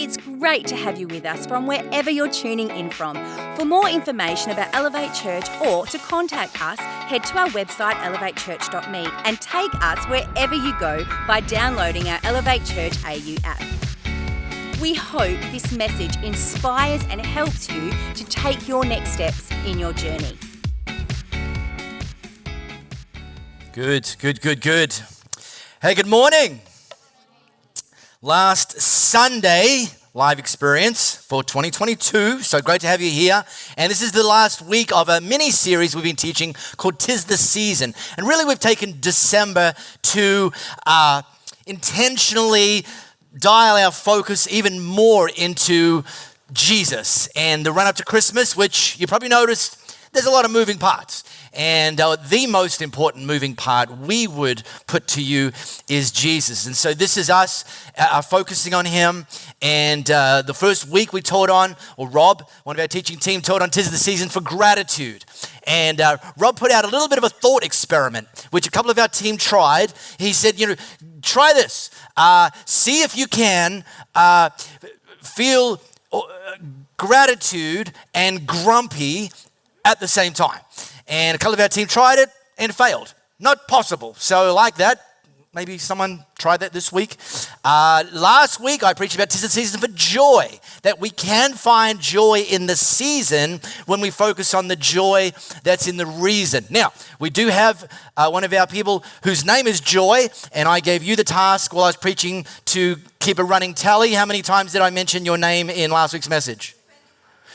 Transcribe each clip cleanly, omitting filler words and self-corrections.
It's great to have you with us from wherever you're tuning in from. For more information about Elevate Church or to contact us, head to our website elevatechurch.me and take us wherever you go by downloading our Elevate Church AU app. We hope this message inspires and helps you to take your next steps in your journey. Good. Hey, good morning. Last Sunday, live experience for 2022. So great to have you here. And this is the last week of a mini-series we've been teaching called 'Tis the Season. And really we've taken December to intentionally dial our focus even more into Jesus. And the run up to Christmas, which you probably noticed, there's a lot of moving parts. And the most important moving part we would put to you is Jesus. And so this is us focusing on him. And the first week we taught on, or Rob, one of our teaching team, taught on 'Tis the Season for gratitude. And Rob put out a little bit of a thought experiment, which a couple of our team tried. He said, try this. See if you can feel gratitude and grumpy at the same time. And a couple of our team tried it and failed. Not possible. So like that, maybe someone tried that this week. Last week, I preached about 'Tis the Season for joy, that we can find joy in the season when we focus on the joy that's in the reason. Now, we do have one of our people whose name is Joy, and I gave you the task while I was preaching to keep a running tally. How many times did I mention your name in last week's message?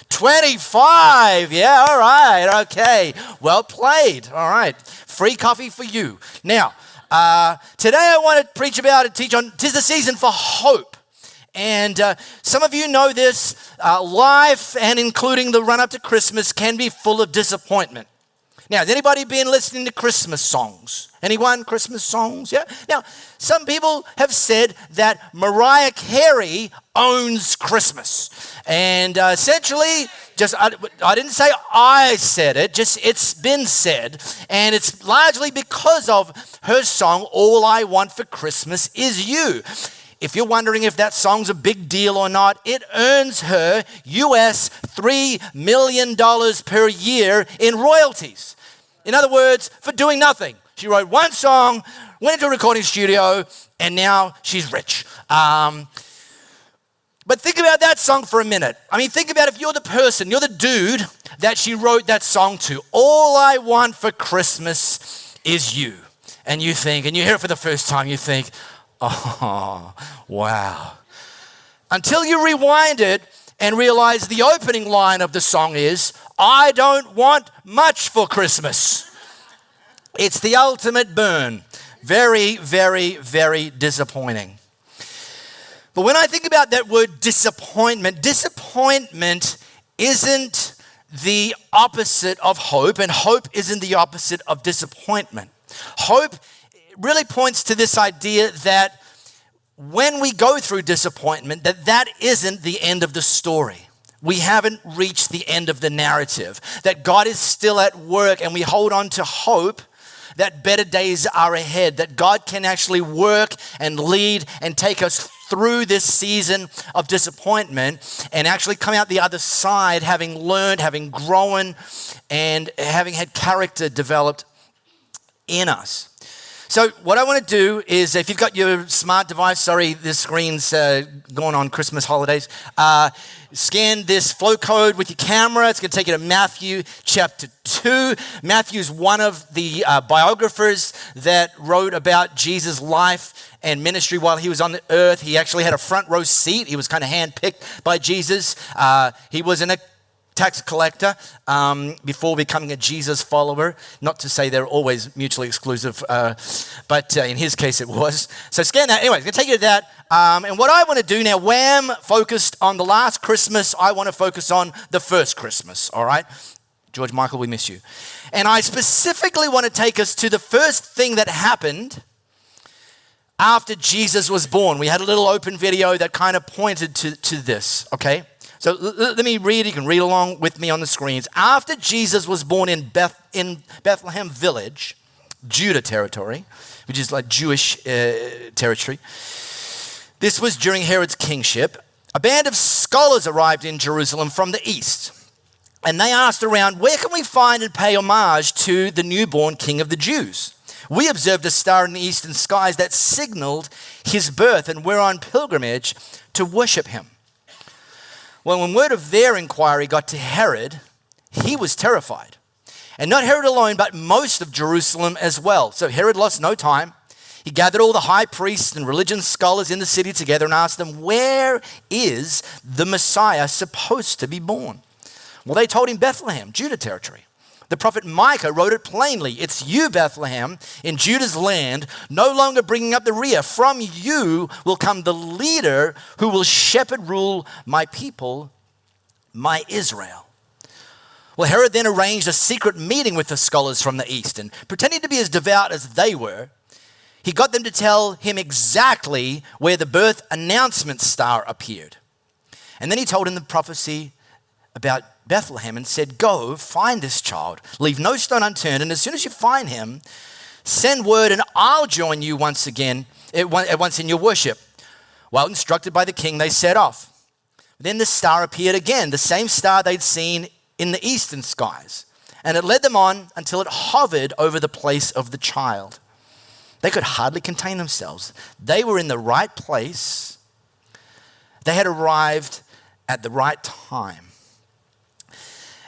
25, yeah, all right, okay, well played, all right, free coffee for you. Now, today I want to preach about and teach on 'Tis the Season for hope. And some of you know this, life and including the run up to Christmas can be full of disappointment. Now, has anybody been listening to Christmas songs? Anyone? Christmas songs? Yeah? Now, some people have said that Mariah Carey owns Christmas. And essentially, I didn't say I said it, just it's been said. And it's largely because of her song, All I Want for Christmas Is You. If you're wondering if that song's a big deal or not, it earns her US $3 million per year in royalties. In other words, for doing nothing. She wrote one song, went into a recording studio, and now she's rich. But think about that song for a minute. I mean, think about if you're the person, you're the dude that she wrote that song to. All I want for Christmas is you. And you think, and you hear it for the first time, you think, oh, wow. Until you rewind it and realize the opening line of the song is, I don't want much for Christmas. It's the ultimate burn. Very, very, very disappointing. But when I think about that word disappointment isn't the opposite of hope, and hope isn't the opposite of disappointment. Hope really points to this idea that when we go through disappointment, that isn't the end of the story. We haven't reached the end of the narrative, that God is still at work, and we hold on to hope that better days are ahead, that God can actually work and lead and take us through this season of disappointment and actually come out the other side having learned, having grown, and having had character developed in us. So what I want to do is, if you've got your smart device, sorry, this screen's going on Christmas holidays, scan this flow code with your camera. It's going to take you to Matthew chapter 2. Matthew's one of the biographers that wrote about Jesus' life and ministry while he was on the earth. He actually had a front row seat. He was kind of handpicked by Jesus. He was in a tax collector before becoming a Jesus follower. Not to say they're always mutually exclusive, but in his case it was. So scan that. Anyway, I'm going to take you to that. And what I want to do now, Wham focused on the last Christmas. I want to focus on the first Christmas, all right? George Michael, we miss you. And I specifically want to take us to the first thing that happened after Jesus was born. We had a little open video that kind of pointed to this, okay? So let me read. You can read along with me on the screens. After Jesus was born in Bethlehem village, Judah territory, which is like Jewish territory. This was during Herod's kingship. a band of scholars arrived in Jerusalem from the east. And they asked around, where can we find and pay homage to the newborn King of the Jews? We observed a star in the eastern skies that signaled his birth, and we're on pilgrimage to worship him. Well, when word of their inquiry got to Herod, he was terrified. And not Herod alone, but most of Jerusalem as well. So Herod lost no time. He gathered all the high priests and religion scholars in the city together and asked them, where is the Messiah supposed to be born? Well, they told him Bethlehem, Judah territory. The prophet Micah wrote it plainly. It's you, Bethlehem, in Judah's land, no longer bringing up the rear. From you will come the leader who will shepherd, rule my people, my Israel. Well, Herod then arranged a secret meeting with the scholars from the east, and pretending to be as devout as they were, he got them to tell him exactly where the birth announcement star appeared. And then he told him the prophecy about Bethlehem and said, go find this child, leave no stone unturned, and as soon as you find him, send word and I'll join you once in your worship. Well, instructed by the king, they set off. Then the star appeared again, the same star they'd seen in the eastern skies, and it led them on until it hovered over the place of the child. They could hardly contain themselves. They were in the right place. They had arrived at the right time.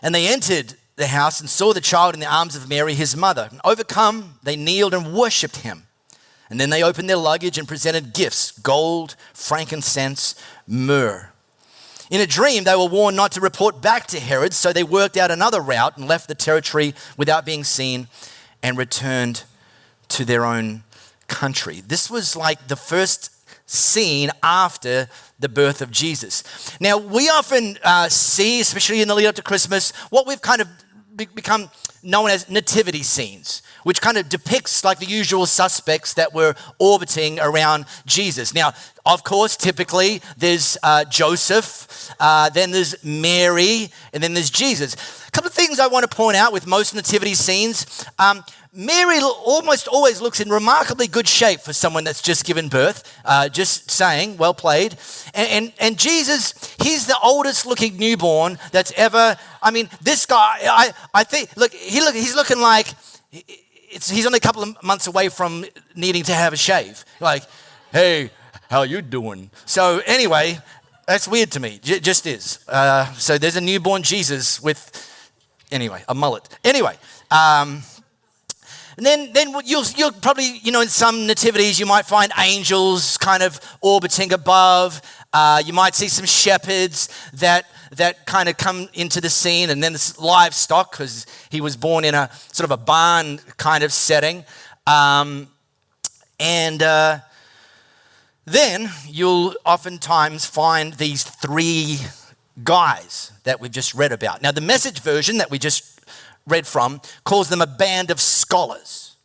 And they entered the house and saw the child in the arms of Mary, his mother. And overcome, they kneeled and worshipped him. And then they opened their luggage and presented gifts, gold, frankincense, myrrh. In a dream, they were warned not to report back to Herod, so they worked out another route and left the territory without being seen and returned to their own country. This was like the first scene after the birth of Jesus. Now, we often see, especially in the lead up to Christmas, what we've kind of become known as nativity scenes, which kind of depicts like the usual suspects that were orbiting around Jesus. Now, of course, typically there's Joseph, then there's Mary, and then there's Jesus. A couple of things I want to point out with most nativity scenes. Mary almost always looks in remarkably good shape for someone that's just given birth. Just saying, well played. And Jesus, he's the oldest looking newborn that's ever, I mean, this guy, I think, look, he's looking like, he's only a couple of months away from needing to have a shave. Like, hey, how you doing? So anyway, that's weird to me, just is. So there's a newborn Jesus with, anyway, a mullet. Anyway, and then you'll probably, in some nativities, you might find angels kind of orbiting above. You might see some shepherds that kind of come into the scene, and then this livestock, because he was born in a sort of a barn kind of setting. Then you'll oftentimes find these three guys that we've just read about. Now, the Message version that we just read from calls them a band of scholars.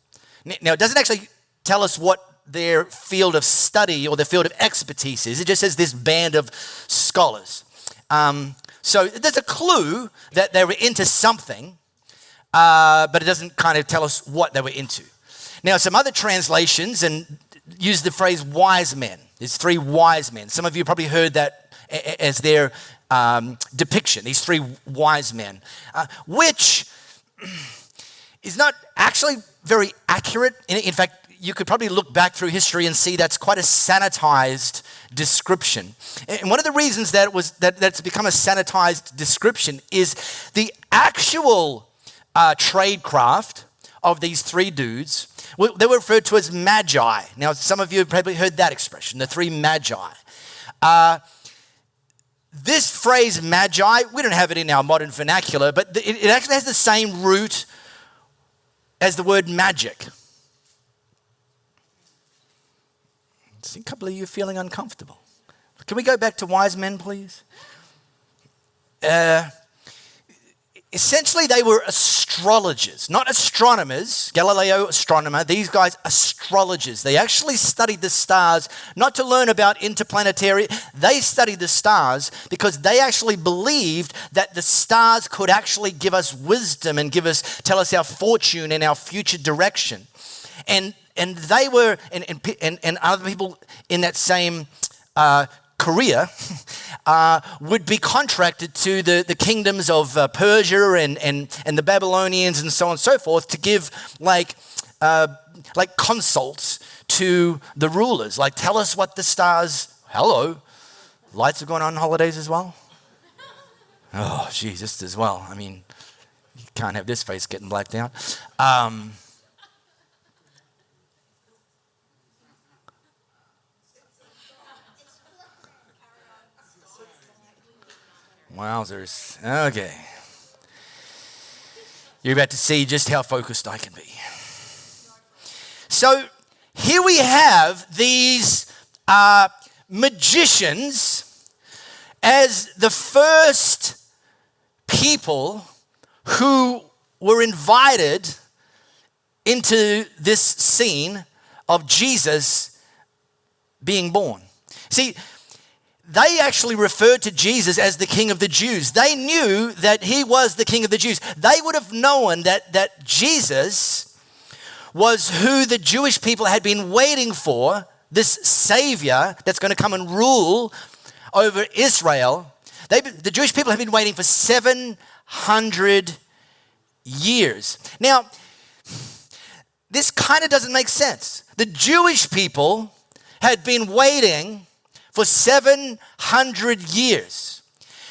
Now, it doesn't actually tell us what their field of study or their field of expertise is. It just says this band of scholars. So there's a clue that they were into something, but it doesn't kind of tell us what they were into. Now, some other translations use the phrase wise men. There's three wise men. Some of you probably heard that as their depiction, these three wise men, which is not actually very accurate. In fact, you could probably look back through history and see that's quite a sanitized description. And one of the reasons that's become a sanitized description is the actual tradecraft of these three dudes. They were referred to as magi. Now, some of you have probably heard that expression, the three magi. This phrase magi, we don't have it in our modern vernacular, but it actually has the same root as the word magic. I see a couple of you feeling uncomfortable. Can we go back to wise men, please? Essentially, they were astrologers, not astronomers. Galileo, astronomer. These guys, astrologers. They actually studied the stars, not to learn about interplanetary. They studied the stars because they actually believed that the stars could actually give us wisdom and tell us our fortune and our future direction. And they were, and other people in that same career would be contracted to the kingdoms of Persia and the Babylonians and so on and so forth to give like consults to the rulers. Like, tell us what the stars, hello, lights have gone on holidays as well? Oh, geez, just as well. I mean, you can't have this face getting blacked out. Wowzers. Okay. You're about to see just how focused I can be. So here we have these magicians as the first people who were invited into this scene of Jesus being born. See, they actually referred to Jesus as the King of the Jews. They knew that he was the King of the Jews. They would have known that Jesus was who the Jewish people had been waiting for, this Savior that's going to come and rule over Israel. The Jewish people have been waiting for 700 years. Now, this kind of doesn't make sense. The Jewish people had been waiting for 700 years.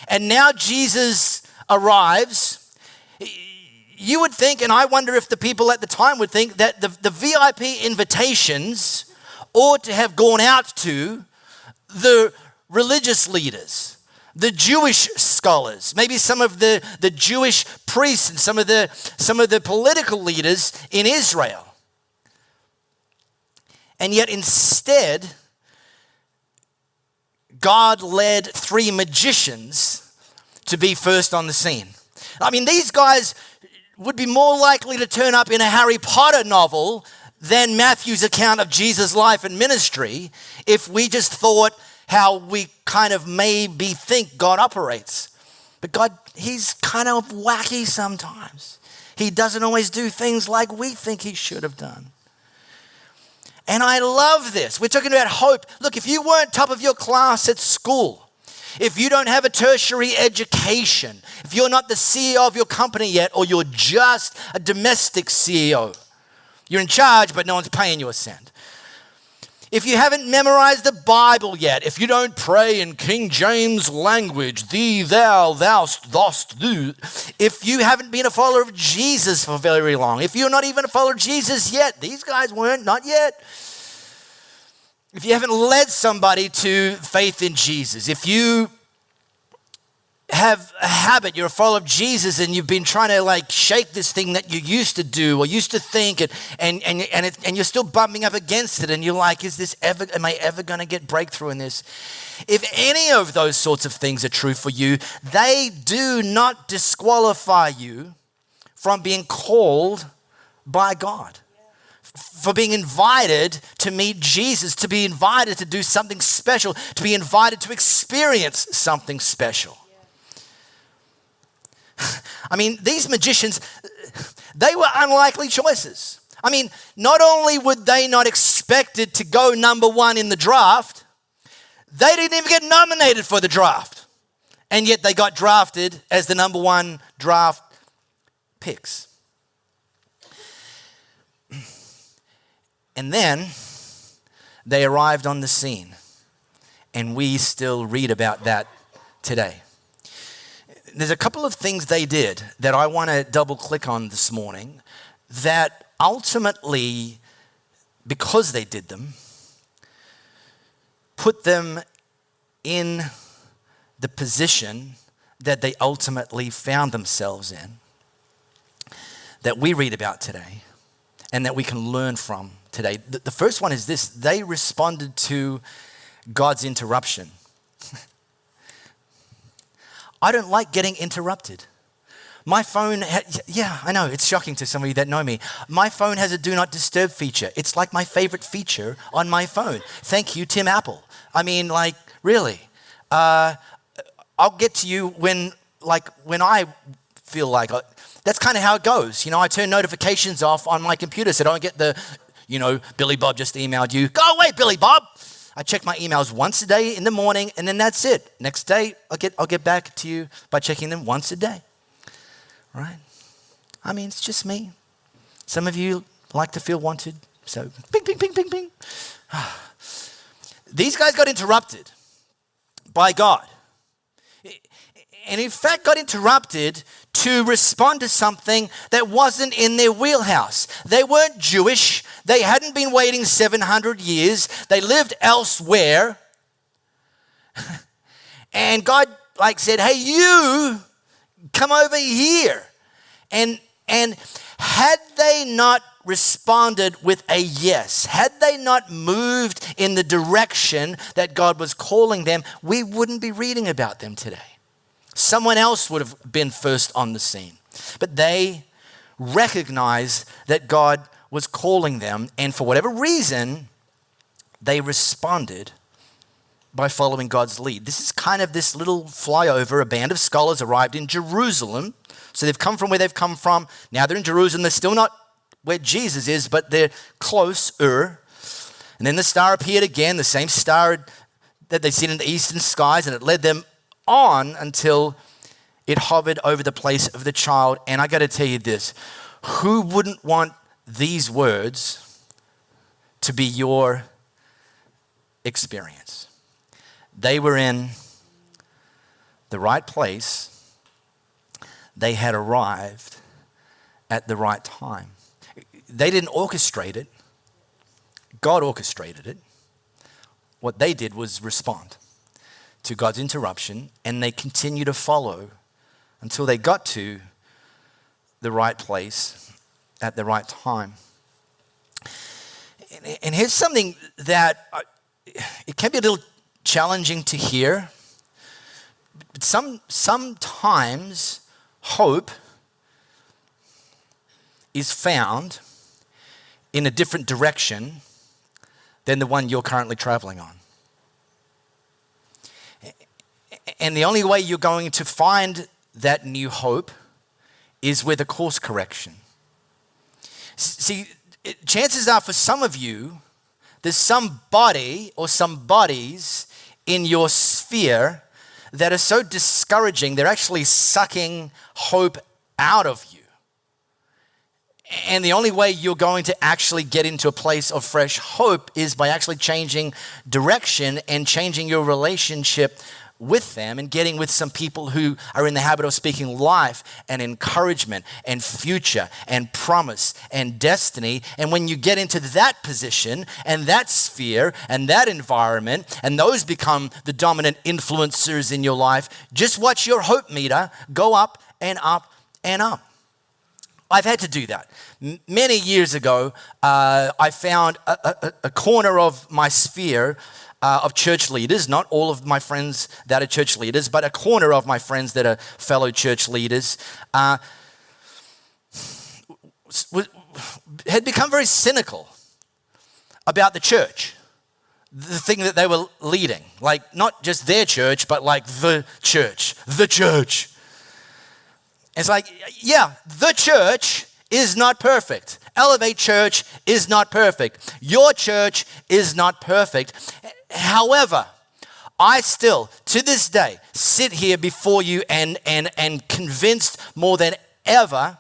And now Jesus arrives. You would think, and I wonder if the people at the time would think, that the VIP invitations ought to have gone out to the religious leaders, the Jewish scholars, maybe some of the Jewish priests and some of the political leaders in Israel. And yet instead, God led 3 magicians to be first on the scene. I mean, these guys would be more likely to turn up in a Harry Potter novel than Matthew's account of Jesus' life and ministry if we just thought how we kind of maybe think God operates. But God, he's kind of wacky sometimes. He doesn't always do things like we think he should have done. And I love this. We're talking about hope. Look, if you weren't top of your class at school, if you don't have a tertiary education, if you're not the CEO of your company yet, or you're just a domestic CEO, you're in charge, but no one's paying you a cent. If you haven't memorized the Bible yet, if you don't pray in King James language, thee, thou, thou'st, dost, do, if you haven't been a follower of Jesus for very long, if you're not even a follower of Jesus yet, these guys weren't, not yet. If you haven't led somebody to faith in Jesus, if you have a habit, you're a follower of Jesus, and you've been trying to like shake this thing that you used to do or used to think, and you're still bumping up against it, and you're like, am I ever going to get breakthrough in this? If any of those sorts of things are true for you, they do not disqualify you from being called by God, for being invited to meet Jesus, to be invited to do something special, to be invited to experience something special. I mean, these magicians, they were unlikely choices. I mean, not only would they not expected to go number 1 in the draft, they didn't even get nominated for the draft. And yet they got drafted as the number 1 draft picks. And then they arrived on the scene, and we still read about that today. There's a couple of things they did that I want to double click on this morning that ultimately, because they did them, put them in the position that they ultimately found themselves in, that we read about today and that we can learn from today. The first one is this: they responded to God's interruption. I don't like getting interrupted. My phone, I know, it's shocking to some of you that know me. My phone has a do not disturb feature. It's like my favorite feature on my phone. Thank you, Tim Apple. I mean, like, really. I'll get to you when I feel like, that's kind of how it goes. You know, I turn notifications off on my computer so I don't get the, Billy Bob just emailed you. Go away, Billy Bob. I check my emails once a day in the morning, and then that's it. Next day, I'll get back to you by checking them once a day. Right? I mean, it's just me. Some of you like to feel wanted, so ping, ping, ping, ping, ping. These guys got interrupted by God. And in fact, got interrupted to respond to something that wasn't in their wheelhouse. They weren't Jewish. They hadn't been waiting 700 years. They lived elsewhere. And God said, hey, you come over here. And had they not responded with a yes, had they not moved in the direction that God was calling them, we wouldn't be reading about them today. Someone else would have been first on the scene. But they recognized that God was calling them, and for whatever reason, they responded by following God's lead. This is kind of this little flyover. A band of scholars arrived in Jerusalem. So they've come from where they've come from. Now they're in Jerusalem. They're still not where Jesus is, but they're closer. And then the star appeared again, the same star that they'd seen in the eastern skies, and it led them on until it hovered over the place of the child. And I got to tell you this, who wouldn't want these words to be your experience? They were in the right place. They had arrived at the right time. They didn't orchestrate it. God orchestrated it. What they did was respond to God's interruption, and they continue to follow until they got to the right place at the right time. And here's something that it can be a little challenging to hear, but sometimes hope is found in a different direction than the one you're currently traveling on. And the only way you're going to find that new hope is with a course correction. See, chances are for some of you, there's somebody or some bodies in your sphere that are so discouraging, they're actually sucking hope out of you. And the only way you're going to actually get into a place of fresh hope is by actually changing direction and changing your relationship with them and getting with some people who are in the habit of speaking life and encouragement and future and promise and destiny. And when you get into that position and that sphere and that environment, and those become the dominant influencers in your life, just watch your hope meter go up and up and up. I've had to do that. Many years ago, I found a corner of my sphere of church leaders, not all of my friends that are church leaders, but a corner of my friends that are fellow church leaders, had become very cynical about the church, the thing that they were leading. Like, not just their church, but like the church. It's like, yeah, the church is not perfect. Elevate Church is not perfect. Your church is not perfect. However, I still, to this day, sit here before you and convinced more than ever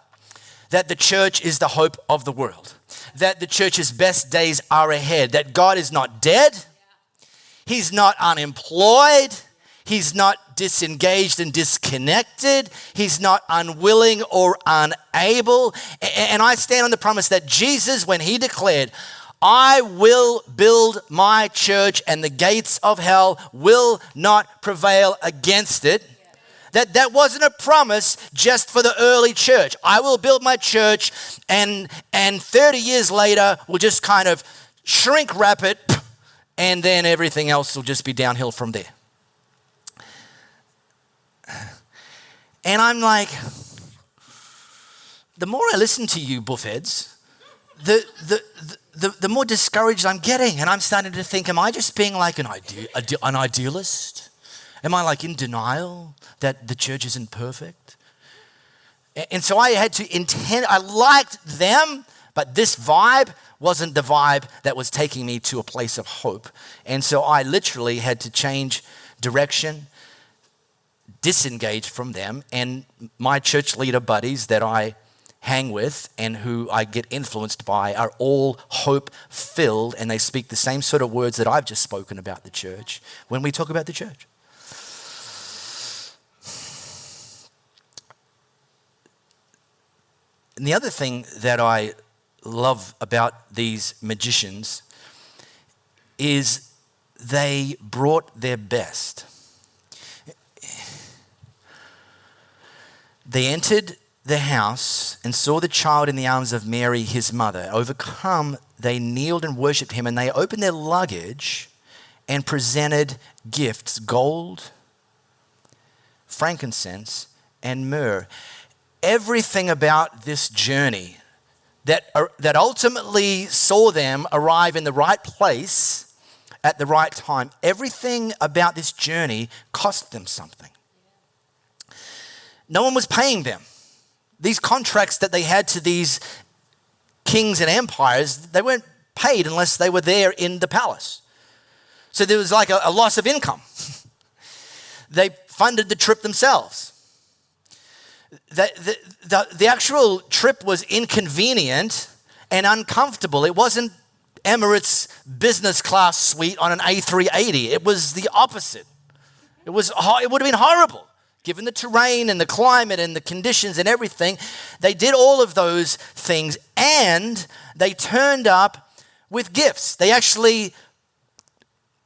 that the church is the hope of the world, that the church's best days are ahead, that God is not dead, He's not unemployed, He's not disengaged and disconnected. He's not unwilling or unable. And I stand on the promise that Jesus, when He declared, I will build my church and the gates of hell will not prevail against it. That wasn't a promise just for the early church. I will build my church and 30 years later we'll just kind of shrink wrap it and then everything else will just be downhill from there. And I'm like, the more I listen to you buffheads, the more discouraged I'm getting. And I'm starting to think, am I just being like an idealist? Am I like in denial that the church isn't perfect? And so I had to I liked them, but this vibe wasn't the vibe that was taking me to a place of hope. And so I literally had to change direction, disengage from them, and my church leader buddies that I hang with and who I get influenced by are all hope-filled, and they speak the same sort of words that I've just spoken about the church when we talk about the church. And the other thing that I love about these magicians is they brought their best. They entered the house and saw the child in the arms of Mary, his mother. Overcome, they kneeled and worshipped him, and they opened their luggage and presented gifts: gold, frankincense, and myrrh. Everything about this journey that ultimately saw them arrive in the right place at the right time, everything about this journey cost them something. No one was paying them. These contracts that they had to these kings and empires, they weren't paid unless they were there in the palace. So there was like a loss of income. They funded the trip themselves. The actual trip was inconvenient and uncomfortable. It wasn't Emirates business class suite on an A380. It was the opposite. It would have been horrible. Given the terrain and the climate and the conditions and everything, they did all of those things, and they turned up with gifts. They actually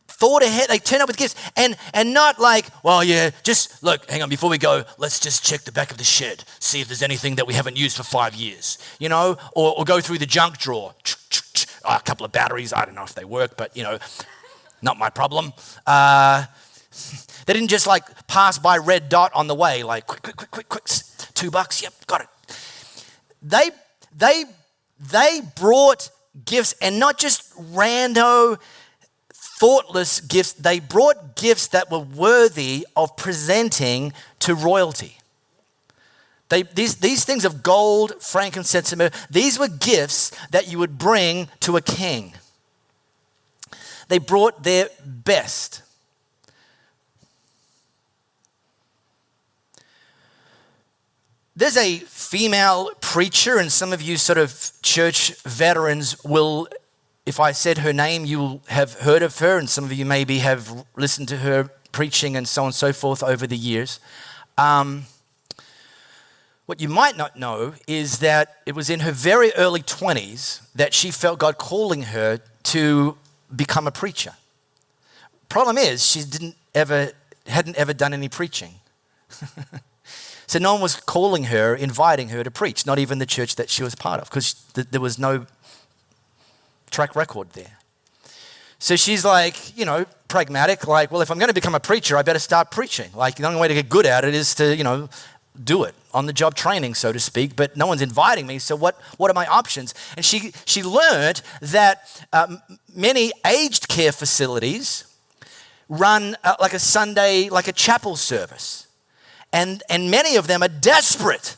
thought ahead. They turned up with gifts, and not like, well, yeah, just look, hang on, before we go, let's just check the back of the shed, see if there's anything that we haven't used for 5 years, you know, or go through the junk drawer. A couple of batteries, I don't know if they work, but, you know, not my problem. They didn't just like pass by red dot on the way, like quick, $2, yep, got it. They brought gifts, and not just rando, thoughtless gifts. They brought gifts that were worthy of presenting to royalty. These things of gold, frankincense, and myrrh, these were gifts that you would bring to a king. They brought their best. There's a female preacher, and some of you sort of church veterans will, if I said her name, you'll have heard of her, and some of you maybe have listened to her preaching and so on and so forth over the years. What you might not know is that it was in her very early 20s that she felt God calling her to become a preacher. Problem is, she hadn't ever done any preaching. So no one was calling her, inviting her to preach, not even the church that she was part of, because there was no track record there. So she's like, you know, pragmatic, like, well, if I'm going to become a preacher, I better start preaching. Like, the only way to get good at it is to, you know, do it, on-the-job training, so to speak, but no one's inviting me, so what are my options? And she learned that many aged care facilities run like a Sunday, like a chapel service. And many of them are desperate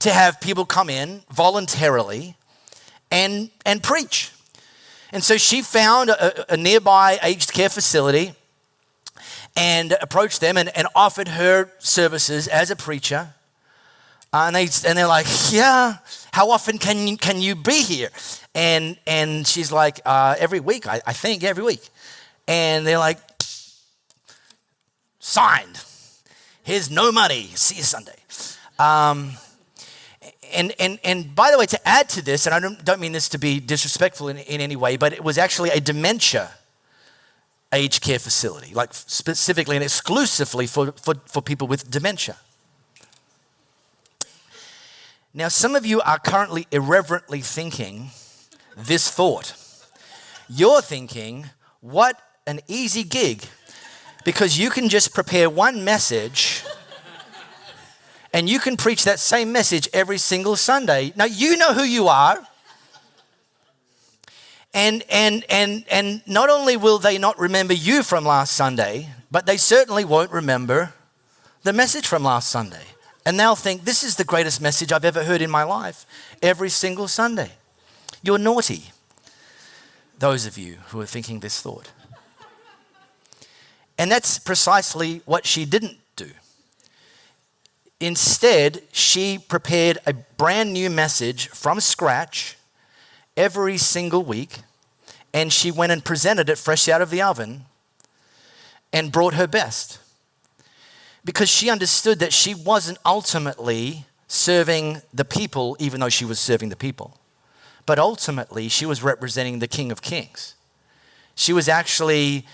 to have people come in voluntarily and preach. And so she found a nearby aged care facility and approached them and offered her services as a preacher. And they're like, yeah, how often can you be here? And she's like, every week, I think every week. And they're like, signed. Here's no money. See you Sunday. And by the way, to add to this, and I don't mean this to be disrespectful in any way, but it was actually a dementia aged care facility, like specifically and exclusively for people with dementia. Now, some of you are currently irreverently thinking this thought. You're thinking, what an easy gig. Because you can just prepare one message and you can preach that same message every single Sunday. Now, you know who you are. And not only will they not remember you from last Sunday, but they certainly won't remember the message from last Sunday. And they'll think, this is the greatest message I've ever heard in my life every single Sunday. You're naughty. those of you who are thinking this thought. And that's precisely what she didn't do. Instead, she prepared a brand new message from scratch every single week, and she went and presented it fresh out of the oven and brought her best. Because she understood that she wasn't ultimately serving the people, even though she was serving the people. But ultimately, she was representing the King of Kings. She was actually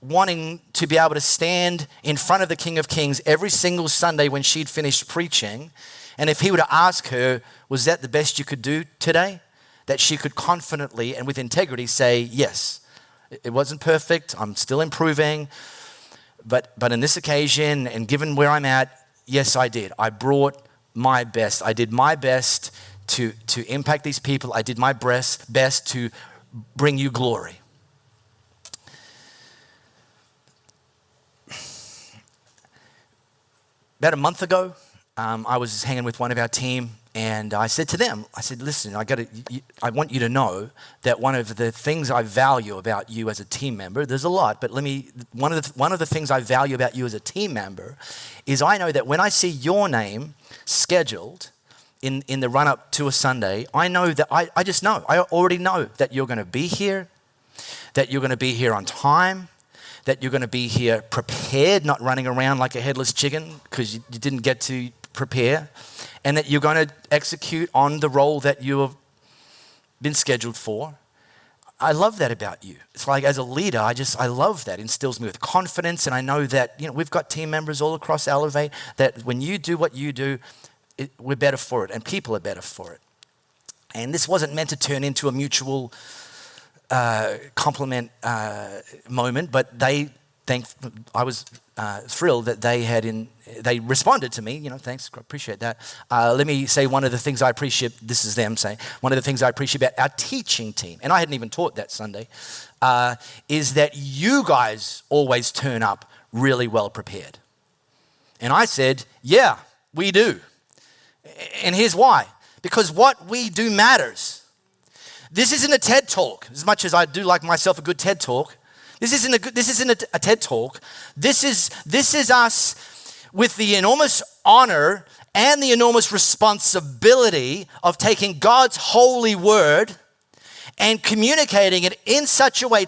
wanting to be able to stand in front of the King of Kings every single Sunday when she'd finished preaching. And if he were to ask her, was that the best you could do today? That she could confidently and with integrity say, yes, it wasn't perfect, I'm still improving, but in this occasion and given where I'm at, yes, I did. I brought my best. I did my best to impact these people. I did my best to bring you glory. About a month ago, I was hanging with one of our team, and I said to them, I said, listen, I want you to know that one of the things I value about you as a team member, there's a lot, but one of the things I value about you as a team member is I know that when I see your name scheduled in the run-up to a Sunday, I know that I just know, I already know that you're going to be here, that you're going to be here on time, that you're going to be here prepared, not running around like a headless chicken because you didn't get to prepare, and that you're going to execute on the role that you have been scheduled for. I love that about you. It's like as a leader, I love that. It instills me with confidence, and I know that we've got team members all across Elevate that when you do what you do, we're better for it, and people are better for it. And this wasn't meant to turn into a mutual compliment moment, but I was thrilled that they responded to me. Thanks, appreciate that. Let me say one of the things I appreciate. This is them saying one of the things I appreciate about our teaching team, and I hadn't even taught that Sunday, is that you guys always turn up really well prepared. And I said, yeah, we do. And here's why: because what we do matters. This isn't a TED Talk, as much as I do like myself a good TED Talk. This isn't a TED Talk. This is us with the enormous honor and the enormous responsibility of taking God's holy word and communicating it in such a way,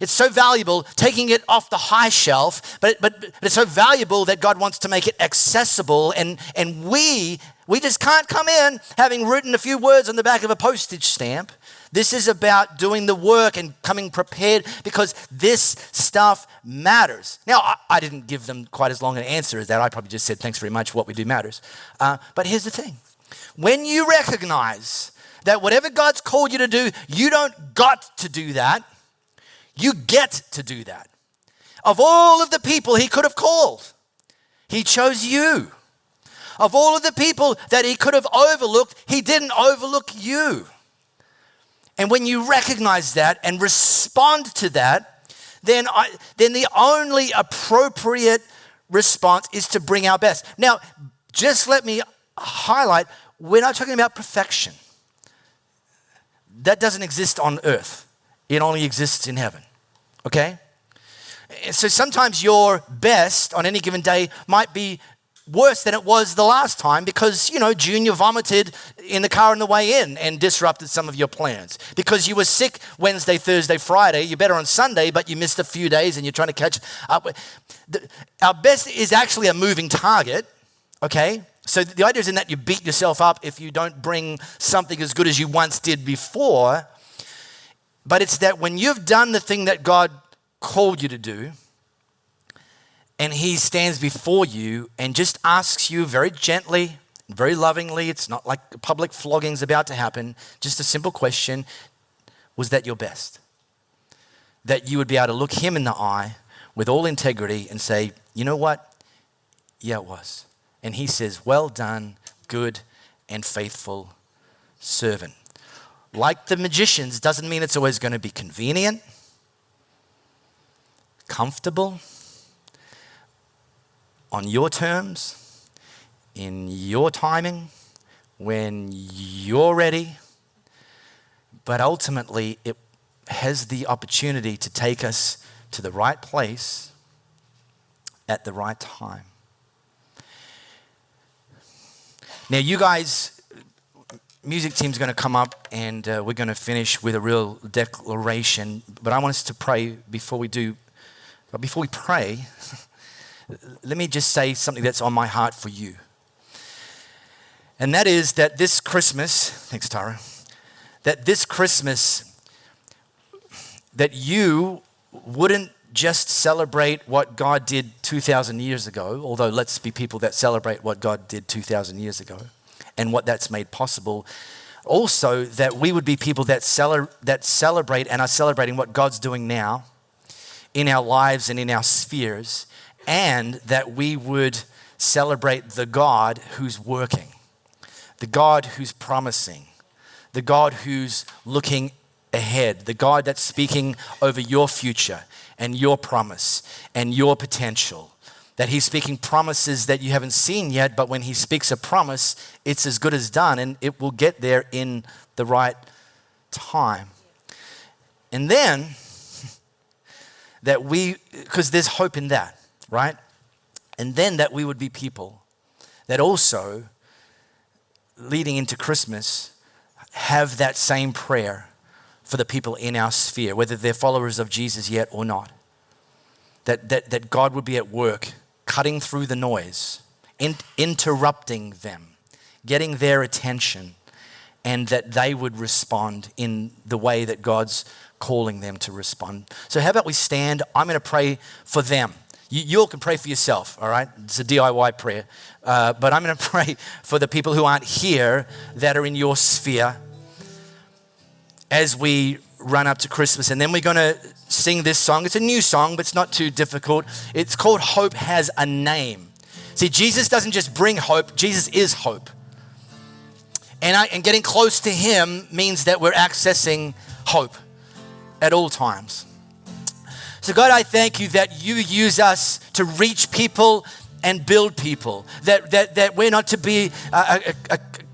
it's so valuable, taking it off the high shelf, but it's so valuable that God wants to make it accessible, and we just can't come in having written a few words on the back of a postage stamp. This is about doing the work and coming prepared because this stuff matters. Now, I didn't give them quite as long an answer as that. I probably just said, thanks very much, what we do matters. But here's the thing. When you recognize that whatever God's called you to do, you don't got to do that. You get to do that. Of all of the people he could have called, he chose you. Of all of the people that he could have overlooked, he didn't overlook you. And when you recognize that and respond to that, then the only appropriate response is to bring our best. Now, just let me highlight, we're not talking about perfection. That doesn't exist on earth. It only exists in heaven. Okay? So sometimes your best on any given day might be worse than it was the last time because, Junior vomited in the car on the way in and disrupted some of your plans. Because you were sick Wednesday, Thursday, Friday. You're better on Sunday, but you missed a few days and you're trying to catch up. Our best is actually a moving target, okay? So the idea isn't that you beat yourself up if you don't bring something as good as you once did before, but it's that when you've done the thing that God called you to do, and he stands before you and just asks you very gently, very lovingly, it's not like a public flogging's about to happen, just a simple question, was that your best? That you would be able to look him in the eye with all integrity and say, you know what? Yeah, it was. And he says, well done, good and faithful servant. Like the magicians, doesn't mean it's always going to be convenient, comfortable, on your terms, in your timing, when you're ready. But ultimately, has the opportunity to take us to the right place at the right time. Now, you guys, music team's going to come up and we're going to finish with a real declaration. But I want us to pray before we do. But before we pray, let me just say something that's on my heart for you. And that is that this Christmas, thanks Tara, that this Christmas, that you wouldn't just celebrate what God did 2,000 years ago, although let's be people that celebrate what God did 2,000 years ago and what that's made possible. Also, that we would be people that celebrate and are celebrating what God's doing now in our lives and in our spheres, and that we would celebrate the God who's working, the God who's promising, the God who's looking ahead, the God that's speaking over your future and your promise and your potential, that he's speaking promises that you haven't seen yet, but when he speaks a promise, it's as good as done and it will get there in the right time. And then, that we, because there's hope in that, right? And then that we would be people that also, leading into Christmas, have that same prayer for the people in our sphere, whether they're followers of Jesus yet or not. That God would be at work, cutting through the noise, interrupting them, getting their attention, and that they would respond in the way that God's calling them to respond. So how about we stand? I'm going to pray for them. You all can pray for yourself, all right? It's a DIY prayer. But I'm going to pray for the people who aren't here that are in your sphere as we run up to Christmas. And then we're going to sing this song. It's a new song, but it's not too difficult. It's called Hope Has a Name. See, Jesus doesn't just bring hope. Jesus is hope. And getting close to him means that we're accessing hope at all times. So God, I thank you that you use us to reach people and build people. That we're not to be a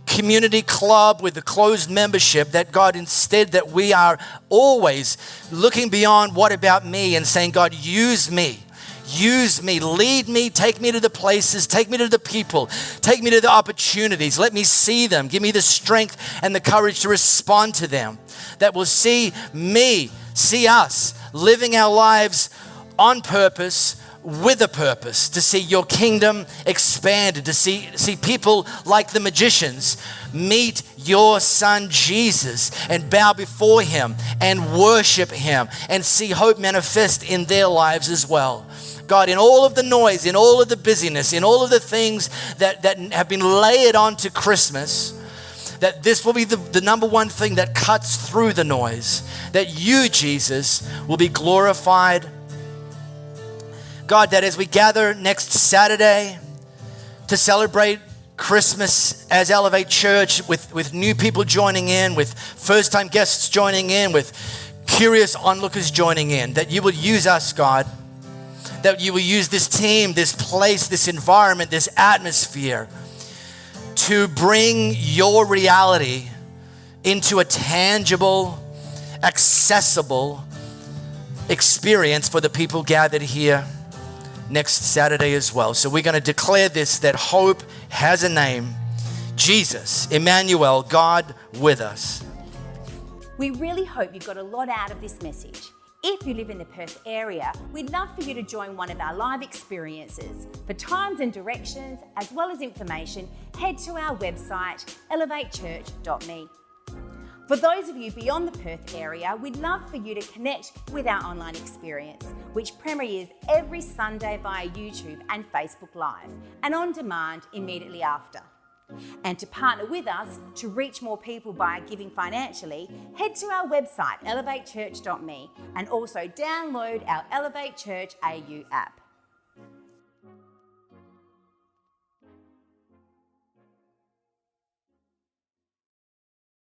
community club with a closed membership. That God, instead that we are always looking beyond what about me and saying, God, use me. Use me, lead me, take me to the places, take me to the people, take me to the opportunities. Let me see them. Give me the strength and the courage to respond to them. That will see me, see us living our lives on purpose, with a purpose, to see your kingdom expanded, to see people like the magicians meet your son Jesus and bow before him and worship him and see hope manifest in their lives as well. God, in all of the noise, in all of the busyness, in all of the things that have been layered onto Christmas, that this will be the number one thing that cuts through the noise, that you, Jesus, will be glorified. God, that as we gather next Saturday to celebrate Christmas as Elevate Church, with new people joining in, with first-time guests joining in, with curious onlookers joining in, that you will use us, God, that you will use this team, this place, this environment, this atmosphere to bring your reality into a tangible, accessible experience for the people gathered here next Saturday as well. So we're going to declare this, that hope has a name. Jesus, Emmanuel, God with us. We really hope you got a lot out of this message. If you live in the Perth area, we'd love for you to join one of our live experiences. For times and directions, as well as information, head to our website, elevatechurch.me. For those of you beyond the Perth area, we'd love for you to connect with our online experience, which premieres every Sunday via YouTube and Facebook Live, and on demand immediately after. And to partner with us to reach more people by giving financially, head to our website, elevatechurch.me, and also download our Elevate Church AU app.